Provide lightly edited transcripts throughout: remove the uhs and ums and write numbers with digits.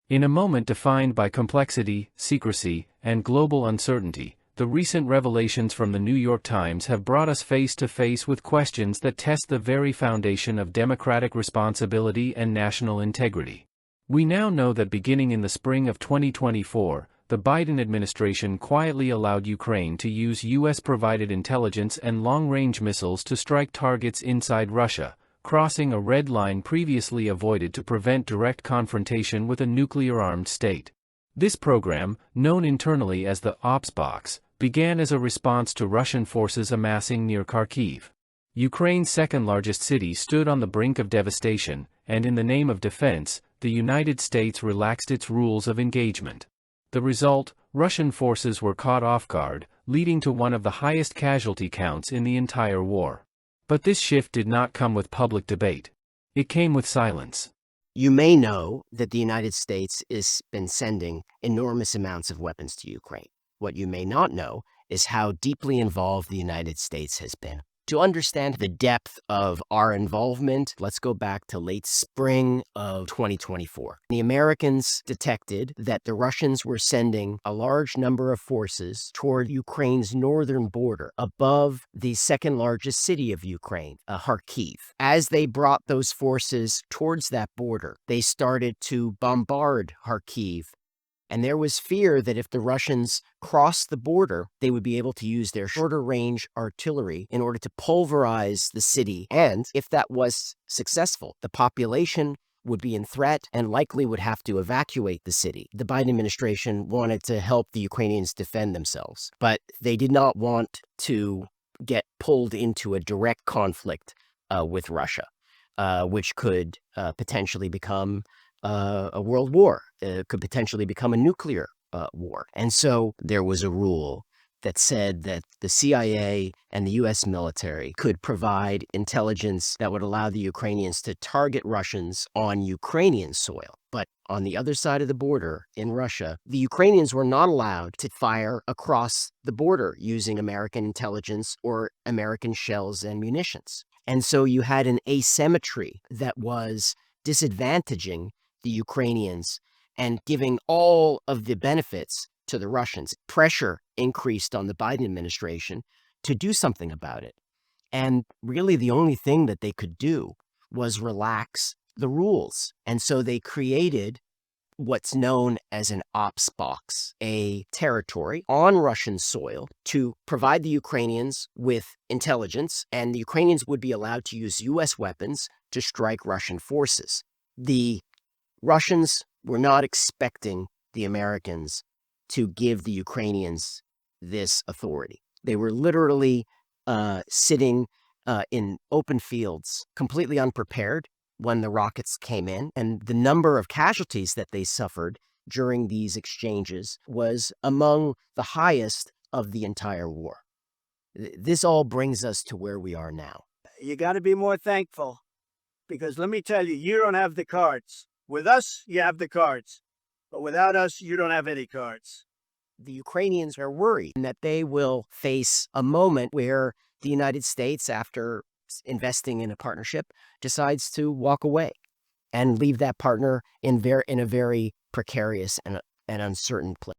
In a moment defined by complexity, secrecy, and global uncertainty, the recent revelations from the New York Times have brought us face to face with questions that test the very foundation of democratic responsibility and national integrity. We now know that beginning in the spring of 2024, the Biden administration quietly allowed Ukraine to use U.S.-provided intelligence and long-range missiles to strike targets inside Russia, crossing a red line previously avoided to prevent direct confrontation with a nuclear-armed state. This program, known internally as the Ops Box, began as a response to Russian forces amassing near Kharkiv. Ukraine's second-largest city stood on the brink of devastation, and in the name of defense, the United States relaxed its rules of engagement. The result, Russian forces were caught off guard, leading to one of the highest casualty counts in the entire war. But this shift did not come with public debate. It came with silence. You may know that the United States has been sending enormous amounts of weapons to Ukraine. What you may not know is how deeply involved the United States has been. To understand the depth of our involvement, let's go back to late spring of 2024. The Americans detected that the Russians were sending a large number of forces toward Ukraine's northern border, above the second largest city of Ukraine, Kharkiv. As they brought those forces towards that border, they started to bombard Kharkiv. And there was fear that if the Russians crossed the border, they would be able to use their shorter-range artillery in order to pulverize the city. And if that was successful, the population would be in threat and likely would have to evacuate the city. The Biden administration wanted to help the Ukrainians defend themselves, but they did not want to get pulled into a direct conflict with Russia, which could potentially become a world war. It could potentially become a nuclear war. And so there was a rule that said that the CIA and the U.S. military could provide intelligence that would allow the Ukrainians to target Russians on Ukrainian soil. But on the other side of the border in Russia, the Ukrainians were not allowed to fire across the border using American intelligence or American shells and munitions. And so you had an asymmetry that was disadvantaging the Ukrainians and giving all of the benefits to the Russians. Pressure increased on the Biden administration to do something about it. And really the only thing that they could do was relax the rules. And so they created what's known as an ops box, a territory on Russian soil to provide the Ukrainians with intelligence, and the Ukrainians would be allowed to use U.S. weapons to strike Russian forces. The Russians were not expecting the Americans to give the Ukrainians this authority. They were literally sitting in open fields, completely unprepared when the rockets came in, and the number of casualties that they suffered during these exchanges was among the highest of the entire war. This all brings us to where we are now. You got to be more thankful, because let me tell you, you don't have the cards. With us, you have the cards. But without us, you don't have any cards. The Ukrainians are worried that they will face a moment where the United States, after investing in a partnership, decides to walk away and leave that partner in a very precarious and uncertain place.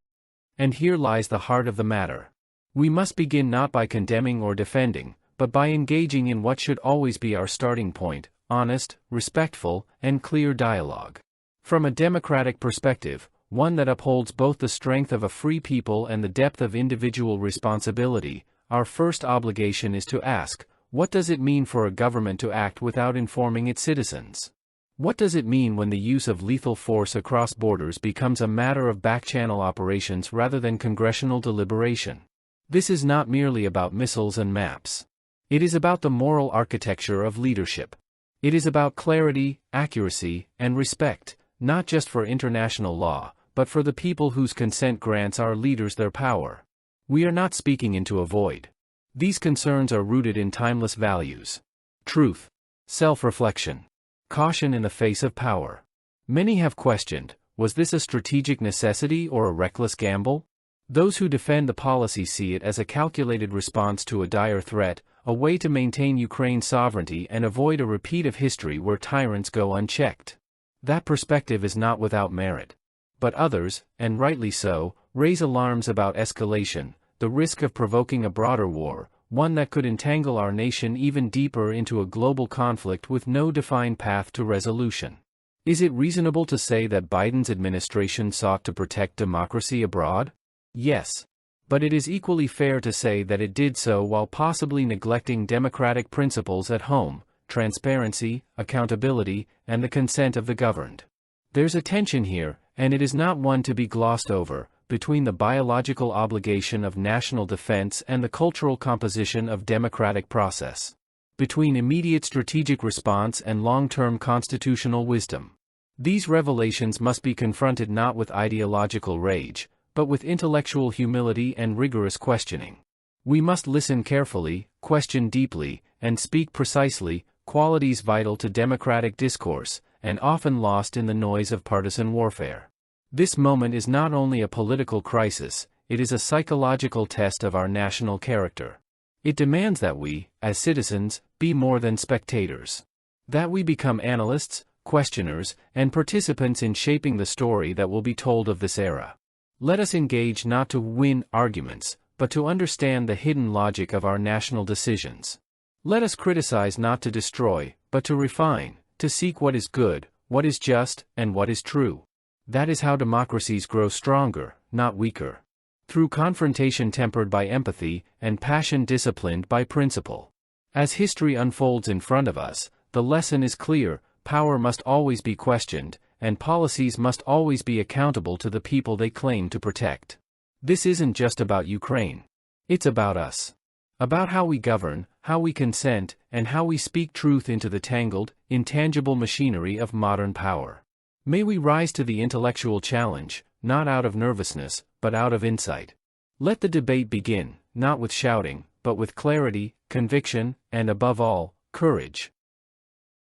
And here lies the heart of the matter. We must begin not by condemning or defending, but by engaging in what should always be our starting point: honest, respectful, and clear dialogue. From a democratic perspective, one that upholds both the strength of a free people and the depth of individual responsibility, our first obligation is to ask, what does it mean for a government to act without informing its citizens? What does it mean when the use of lethal force across borders becomes a matter of back-channel operations rather than congressional deliberation? This is not merely about missiles and maps. It is about the moral architecture of leadership. It is about clarity, accuracy, and respect, not just for international law, but for the people whose consent grants our leaders their power. We are not speaking into a void. These concerns are rooted in timeless values: truth, self-reflection, caution in the face of power. Many have questioned, was this a strategic necessity or a reckless gamble? Those who defend the policy see it as a calculated response to a dire threat, a way to maintain Ukraine's sovereignty and avoid a repeat of history where tyrants go unchecked. That perspective is not without merit. But others, and rightly so, raise alarms about escalation, the risk of provoking a broader war, one that could entangle our nation even deeper into a global conflict with no defined path to resolution. Is it reasonable to say that Biden's administration sought to protect democracy abroad? Yes. But it is equally fair to say that it did so while possibly neglecting democratic principles at home: transparency, accountability, and the consent of the governed. There's a tension here, and it is not one to be glossed over, between the biological obligation of national defense and the cultural composition of democratic process. Between immediate strategic response and long-term constitutional wisdom. These revelations must be confronted not with ideological rage, but with intellectual humility and rigorous questioning. We must listen carefully, question deeply, and speak precisely, qualities vital to democratic discourse, and often lost in the noise of partisan warfare. This moment is not only a political crisis, it is a psychological test of our national character. It demands that we, as citizens, be more than spectators. That we become analysts, questioners, and participants in shaping the story that will be told of this era. Let us engage not to win arguments, but to understand the hidden logic of our national decisions. Let us criticize not to destroy, but to refine, to seek what is good, what is just, and what is true. That is how democracies grow stronger, not weaker. Through confrontation tempered by empathy, and passion disciplined by principle. As history unfolds in front of us, the lesson is clear: power must always be questioned, and policies must always be accountable to the people they claim to protect. This isn't just about Ukraine. It's about us. About how we govern, how we consent, and how we speak truth into the tangled, intangible machinery of modern power. May we rise to the intellectual challenge, not out of nervousness, but out of insight. Let the debate begin, not with shouting, but with clarity, conviction, and above all, courage.